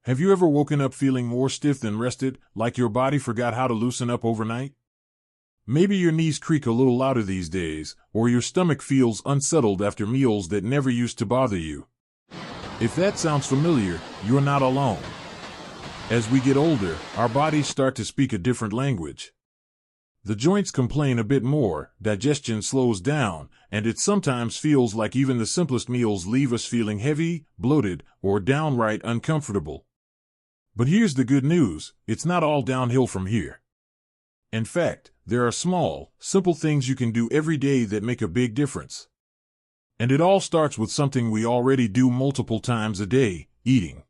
Have you ever woken up feeling more stiff than rested, like your body forgot how to loosen up overnight? Maybe your knees creak a little louder these days, or your stomach feels unsettled after meals that never used to bother you. If that sounds familiar, you're not alone. As we get older, our bodies start to speak a different language. The joints complain a bit more, digestion slows down, and it sometimes feels like even the simplest meals leave us feeling heavy, bloated, or downright uncomfortable. But here's the good news, it's not all downhill from here. In fact, there are small, simple things you can do every day that make a big difference. And it all starts with something we already do multiple times a day, eating.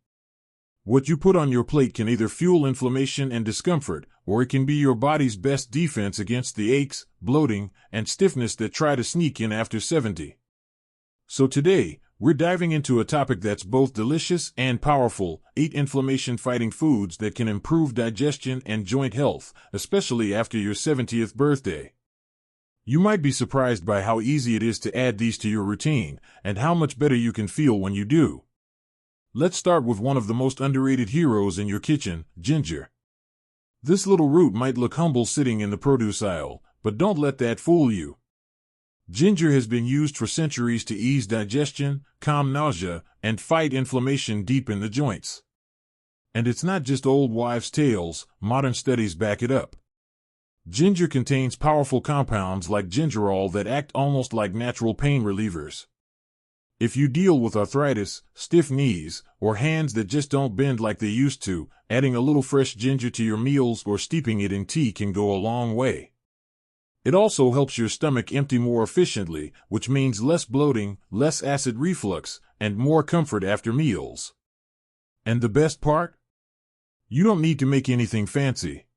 What you put on your plate can either fuel inflammation and discomfort, or it can be your body's best defense against the aches, bloating, and stiffness that try to sneak in after 70. So today, we're diving into a topic that's both delicious and powerful: 8 inflammation-fighting foods that can improve digestion and joint health, especially after your 70th birthday. You might be surprised by how easy it is to add these to your routine, and how much better you can feel when you do. Let's start with one of the most underrated heroes in your kitchen, ginger. This little root might look humble sitting in the produce aisle, but don't let that fool you. Ginger has been used for centuries to ease digestion, calm nausea, and fight inflammation deep in the joints. And it's not just old wives' tales, modern studies back it up. Ginger contains powerful compounds like gingerol that act almost like natural pain relievers. If you deal with arthritis, stiff knees, or hands that just don't bend like they used to, adding a little fresh ginger to your meals or steeping it in tea can go a long way. It also helps your stomach empty more efficiently, which means less bloating, less acid reflux, and more comfort after meals. And the best part? You don't need to make anything fancy.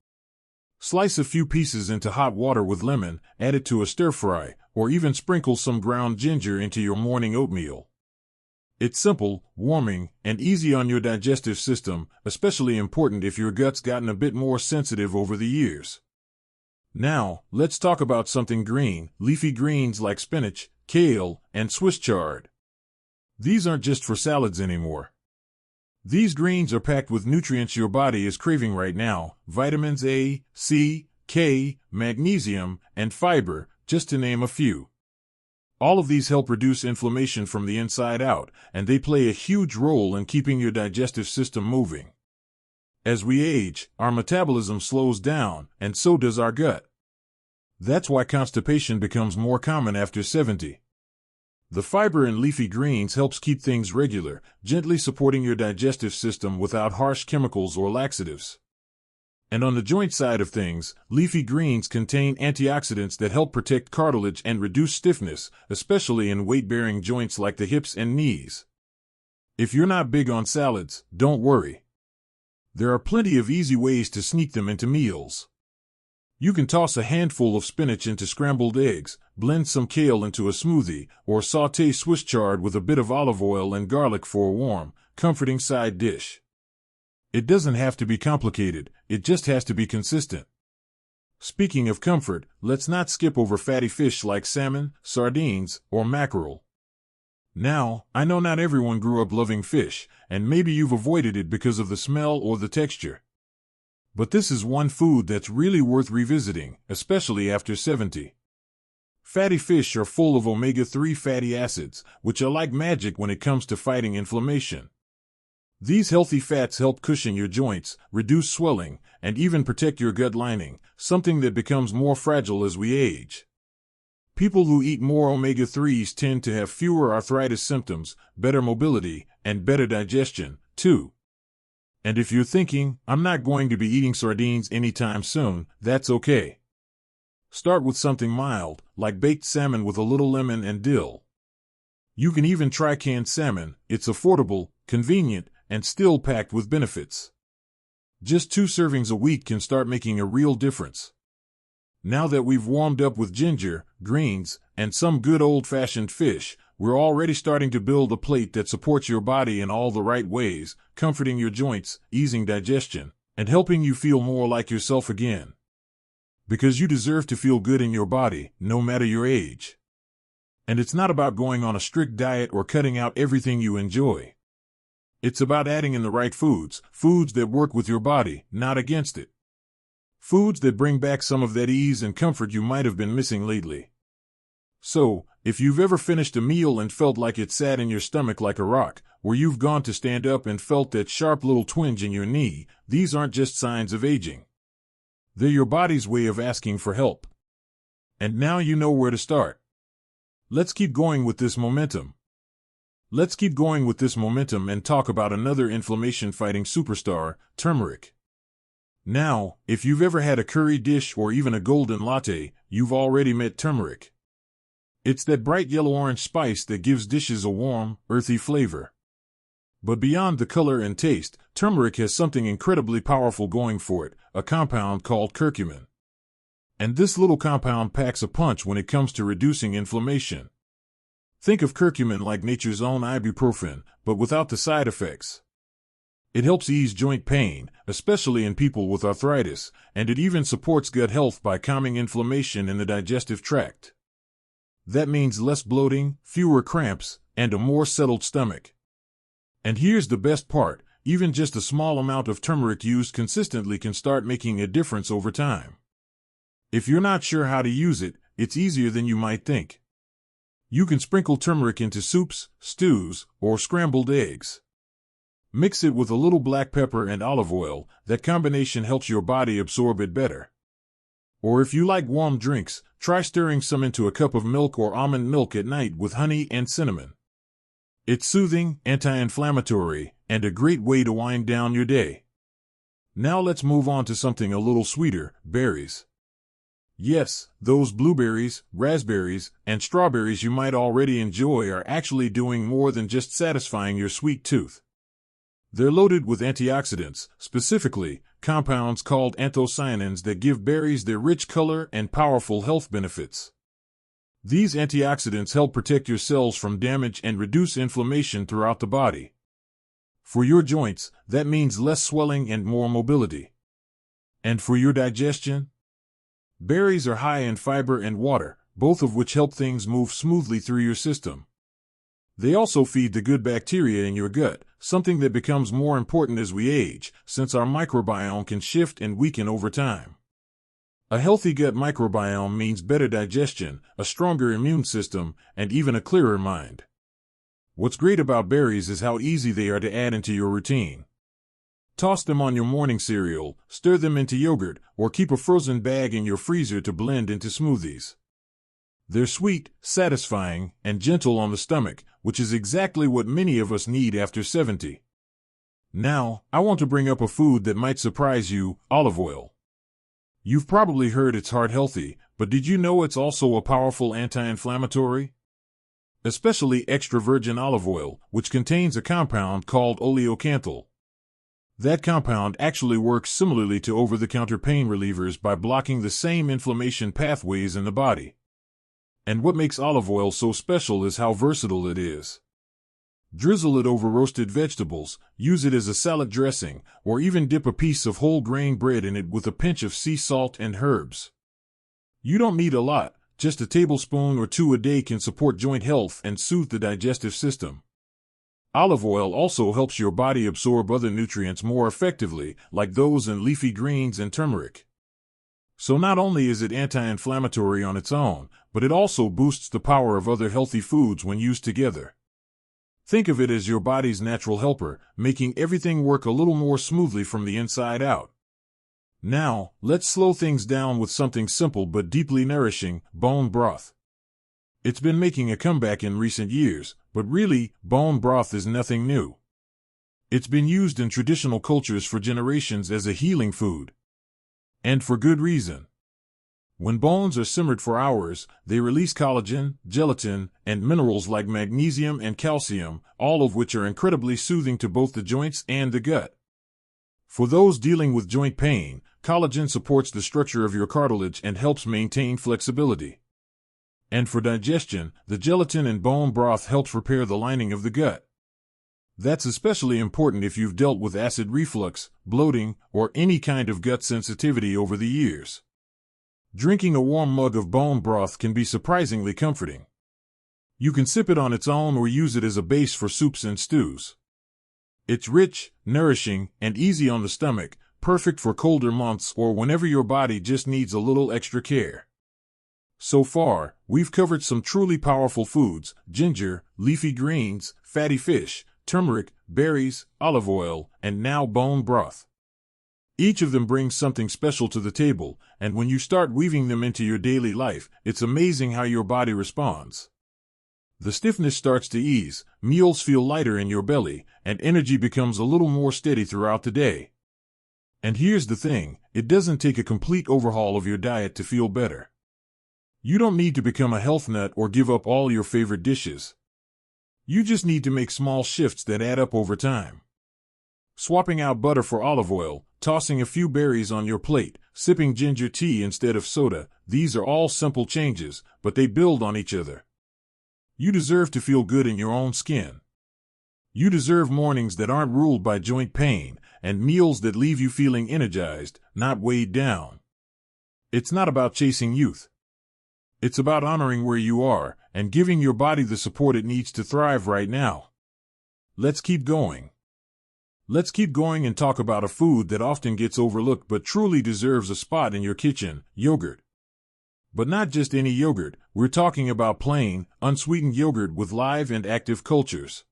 Slice a few pieces into hot water with lemon, add it to a stir-fry, or even sprinkle some ground ginger into your morning oatmeal. It's simple, warming, and easy on your digestive system, especially important if your gut's gotten a bit more sensitive over the years. Now, let's talk about something green, leafy greens like spinach, kale, and Swiss chard. These aren't just for salads anymore. These greens are packed with nutrients your body is craving right now: vitamins A, C, K, magnesium, and fiber, just to name a few. All of these help reduce inflammation from the inside out, and they play a huge role in keeping your digestive system moving. As we age, our metabolism slows down, and so does our gut. That's why constipation becomes more common after 70. The fiber in leafy greens helps keep things regular, gently supporting your digestive system without harsh chemicals or laxatives. And on the joint side of things, leafy greens contain antioxidants that help protect cartilage and reduce stiffness, especially in weight-bearing joints like the hips and knees. If you're not big on salads, don't worry. There are plenty of easy ways to sneak them into meals. You can toss a handful of spinach into scrambled eggs, blend some kale into a smoothie, or sauté Swiss chard with a bit of olive oil and garlic for a warm, comforting side dish. It doesn't have to be complicated, it just has to be consistent. Speaking of comfort, let's not skip over fatty fish like salmon, sardines, or mackerel. Now, I know not everyone grew up loving fish, and maybe you've avoided it because of the smell or the texture. But this is one food that's really worth revisiting, especially after 70. Fatty fish are full of omega-3 fatty acids, which are like magic when it comes to fighting inflammation. These healthy fats help cushion your joints, reduce swelling, and even protect your gut lining, something that becomes more fragile as we age. People who eat more omega-3s tend to have fewer arthritis symptoms, better mobility, and better digestion, too. And if you're thinking, I'm not going to be eating sardines anytime soon, that's okay. Start with something mild, like baked salmon with a little lemon and dill. You can even try canned salmon. It's affordable, convenient, and still packed with benefits. Just 2 servings a week can start making a real difference. Now that we've warmed up with ginger, greens, and some good old-fashioned fish, we're already starting to build a plate that supports your body in all the right ways, comforting your joints, easing digestion, and helping you feel more like yourself again. Because you deserve to feel good in your body, no matter your age. And it's not about going on a strict diet or cutting out everything you enjoy. It's about adding in the right foods, foods that work with your body, not against it. Foods that bring back some of that ease and comfort you might have been missing lately. So, if you've ever finished a meal and felt like it sat in your stomach like a rock, or you've gone to stand up and felt that sharp little twinge in your knee, these aren't just signs of aging. They're your body's way of asking for help. And now you know where to start. Let's keep going with this momentum. Let's keep going with this momentum and talk about another inflammation-fighting superstar, turmeric. Now, if you've ever had a curry dish or even a golden latte, you've already met turmeric. It's that bright yellow-orange spice that gives dishes a warm, earthy flavor. But beyond the color and taste, turmeric has something incredibly powerful going for it, a compound called curcumin. And this little compound packs a punch when it comes to reducing inflammation. Think of curcumin like nature's own ibuprofen, but without the side effects. It helps ease joint pain, especially in people with arthritis, and it even supports gut health by calming inflammation in the digestive tract. That means less bloating, fewer cramps, and a more settled stomach. And here's the best part, even just a small amount of turmeric used consistently can start making a difference over time. If you're not sure how to use it, it's easier than you might think. You can sprinkle turmeric into soups, stews, or scrambled eggs. Mix it with a little black pepper and olive oil. That combination helps your body absorb it better. Or if you like warm drinks, try stirring some into a cup of milk or almond milk at night with honey and cinnamon. It's soothing, anti-inflammatory, and a great way to wind down your day. Now let's move on to something a little sweeter, berries. Yes, those blueberries, raspberries, and strawberries you might already enjoy are actually doing more than just satisfying your sweet tooth. They're loaded with antioxidants, specifically, compounds called anthocyanins that give berries their rich color and powerful health benefits. These antioxidants help protect your cells from damage and reduce inflammation throughout the body. For your joints, that means less swelling and more mobility. And for your digestion? Berries are high in fiber and water, both of which help things move smoothly through your system. They also feed the good bacteria in your gut, something that becomes more important as we age, since our microbiome can shift and weaken over time. A healthy gut microbiome means better digestion, a stronger immune system, and even a clearer mind. What's great about berries is how easy they are to add into your routine. Toss them on your morning cereal, stir them into yogurt, or keep a frozen bag in your freezer to blend into smoothies. They're sweet, satisfying, and gentle on the stomach, which is exactly what many of us need after 70. Now, I want to bring up a food that might surprise you, olive oil. You've probably heard it's heart healthy, but did you know it's also a powerful anti-inflammatory? Especially extra virgin olive oil, which contains a compound called oleocanthal. That compound actually works similarly to over-the-counter pain relievers by blocking the same inflammation pathways in the body. And what makes olive oil so special is how versatile it is. Drizzle it over roasted vegetables, use it as a salad dressing, or even dip a piece of whole grain bread in it with a pinch of sea salt and herbs. You don't need a lot, just a tablespoon or two a day can support joint health and soothe the digestive system. Olive oil also helps your body absorb other nutrients more effectively, like those in leafy greens and turmeric. So not only is it anti-inflammatory on its own, but it also boosts the power of other healthy foods when used together. Think of it as your body's natural helper, making everything work a little more smoothly from the inside out. Now, let's slow things down with something simple but deeply nourishing, bone broth. It's been making a comeback in recent years, but really, bone broth is nothing new. It's been used in traditional cultures for generations as a healing food. And for good reason. When bones are simmered for hours, they release collagen, gelatin, and minerals like magnesium and calcium, all of which are incredibly soothing to both the joints and the gut. For those dealing with joint pain, collagen supports the structure of your cartilage and helps maintain flexibility. And for digestion, the gelatin in bone broth helps repair the lining of the gut. That's especially important if you've dealt with acid reflux, bloating, or any kind of gut sensitivity over the years. Drinking a warm mug of bone broth can be surprisingly comforting. You can sip it on its own or use it as a base for soups and stews. It's rich, nourishing, and easy on the stomach, perfect for colder months or whenever your body just needs a little extra care. So far, we've covered some truly powerful foods: ginger, leafy greens, fatty fish, turmeric, berries, olive oil, and now bone broth. Each of them brings something special to the table, and when you start weaving them into your daily life, it's amazing how your body responds. The stiffness starts to ease, meals feel lighter in your belly, and energy becomes a little more steady throughout the day. And here's the thing, it doesn't take a complete overhaul of your diet to feel better. You don't need to become a health nut or give up all your favorite dishes. You just need to make small shifts that add up over time. Swapping out butter for olive oil, tossing a few berries on your plate, sipping ginger tea instead of soda, these are all simple changes, but they build on each other. You deserve to feel good in your own skin. You deserve mornings that aren't ruled by joint pain, and meals that leave you feeling energized, not weighed down. It's not about chasing youth. It's about honoring where you are, and giving your body the support it needs to thrive right now. Let's keep going. Let's keep going and talk about a food that often gets overlooked but truly deserves a spot in your kitchen: yogurt. But not just any yogurt, we're talking about plain, unsweetened yogurt with live and active cultures.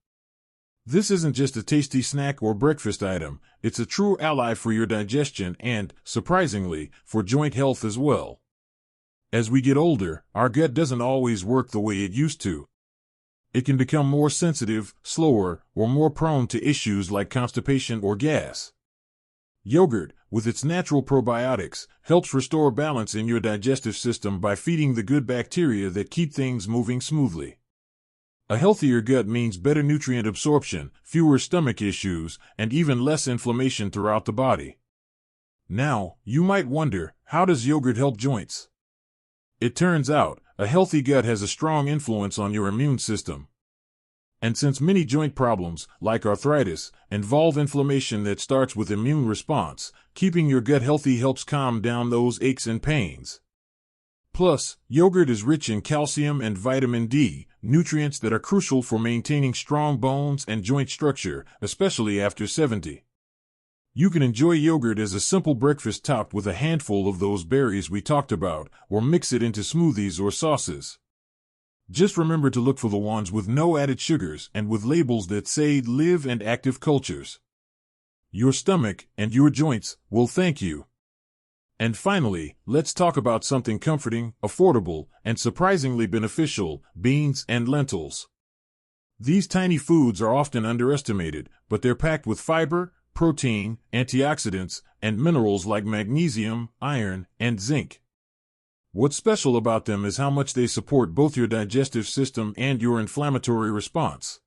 This isn't just a tasty snack or breakfast item, it's a true ally for your digestion and, surprisingly, for joint health as well. As we get older, our gut doesn't always work the way it used to. It can become more sensitive, slower, or more prone to issues like constipation or gas. Yogurt, with its natural probiotics, helps restore balance in your digestive system by feeding the good bacteria that keep things moving smoothly. A healthier gut means better nutrient absorption, fewer stomach issues, and even less inflammation throughout the body. Now, you might wonder, how does yogurt help joints? It turns out, a healthy gut has a strong influence on your immune system. And since many joint problems, like arthritis, involve inflammation that starts with immune response, keeping your gut healthy helps calm down those aches and pains. Plus, yogurt is rich in calcium and vitamin D, nutrients that are crucial for maintaining strong bones and joint structure, especially after 70. You can enjoy yogurt as a simple breakfast topped with a handful of those berries we talked about, or mix it into smoothies or sauces. Just remember to look for the ones with no added sugars and with labels that say live and active cultures. Your stomach and your joints will thank you. And finally, let's talk about something comforting, affordable, and surprisingly beneficial: beans and lentils. These tiny foods are often underestimated, but they're packed with fiber, protein, antioxidants, and minerals like magnesium, iron, and zinc. What's special about them is how much they support both your digestive system and your inflammatory response.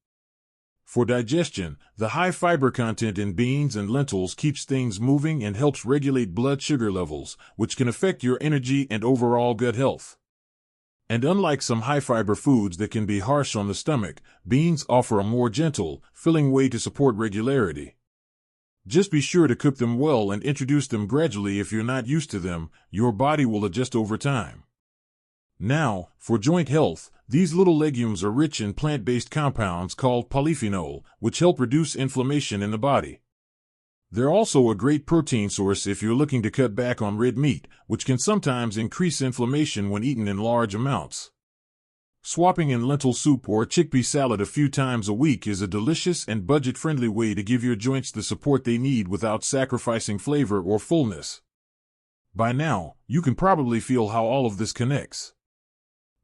For digestion, the high fiber content in beans and lentils keeps things moving and helps regulate blood sugar levels, which can affect your energy and overall gut health. And unlike some high-fiber foods that can be harsh on the stomach, beans offer a more gentle, filling way to support regularity. Just be sure to cook them well and introduce them gradually if you're not used to them. Your body will adjust over time. Now, for joint health, these little legumes are rich in plant-based compounds called polyphenol, which help reduce inflammation in the body. They're also a great protein source if you're looking to cut back on red meat, which can sometimes increase inflammation when eaten in large amounts. Swapping in lentil soup or chickpea salad a few times a week is a delicious and budget-friendly way to give your joints the support they need without sacrificing flavor or fullness. By now, you can probably feel how all of this connects.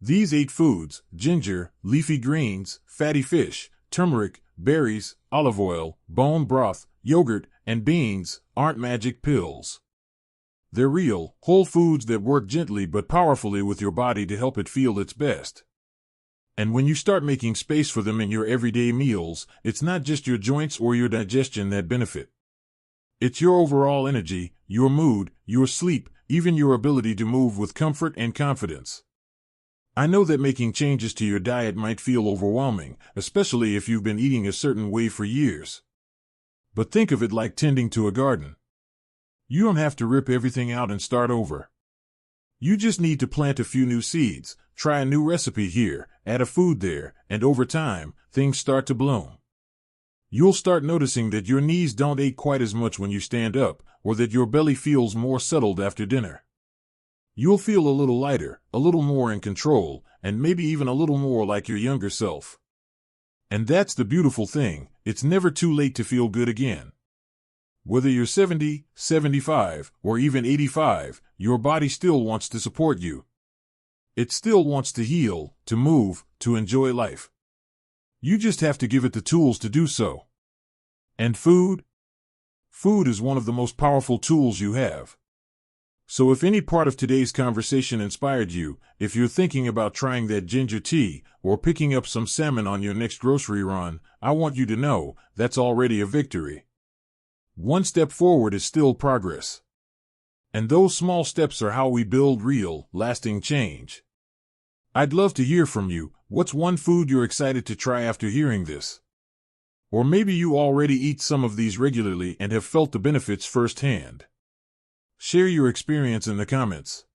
These 8 foods: ginger, leafy greens, fatty fish, turmeric, berries, olive oil, bone broth, yogurt, and beans, aren't magic pills. They're real, whole foods that work gently but powerfully with your body to help it feel its best. And when you start making space for them in your everyday meals, it's not just your joints or your digestion that benefit. It's your overall energy, your mood, your sleep, even your ability to move with comfort and confidence. I know that making changes to your diet might feel overwhelming, especially if you've been eating a certain way for years. But think of it like tending to a garden. You don't have to rip everything out and start over. You just need to plant a few new seeds, try a new recipe here, add a food there, and over time, things start to bloom. You'll start noticing that your knees don't ache quite as much when you stand up, or that your belly feels more settled after dinner. You'll feel a little lighter, a little more in control, and maybe even a little more like your younger self. And that's the beautiful thing, it's never too late to feel good again. Whether you're 70, 75, or even 85, your body still wants to support you. It still wants to heal, to move, to enjoy life. You just have to give it the tools to do so. And food? Food is one of the most powerful tools you have. So if any part of today's conversation inspired you, if you're thinking about trying that ginger tea, or picking up some salmon on your next grocery run, I want you to know, that's already a victory. One step forward is still progress. And those small steps are how we build real, lasting change. I'd love to hear from you. What's one food you're excited to try after hearing this? Or maybe you already eat some of these regularly and have felt the benefits firsthand. Share your experience in the comments.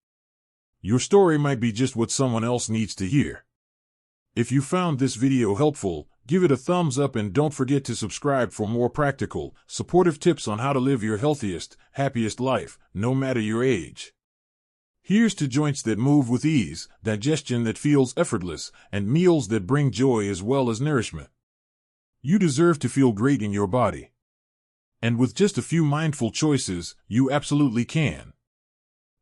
Your story might be just what someone else needs to hear. If you found this video helpful, give it a thumbs up and don't forget to subscribe for more practical, supportive tips on how to live your healthiest, happiest life, no matter your age. Here's to joints that move with ease, digestion that feels effortless, and meals that bring joy as well as nourishment. You deserve to feel great in your body. And with just a few mindful choices, you absolutely can.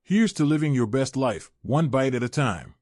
Here's to living your best life, one bite at a time.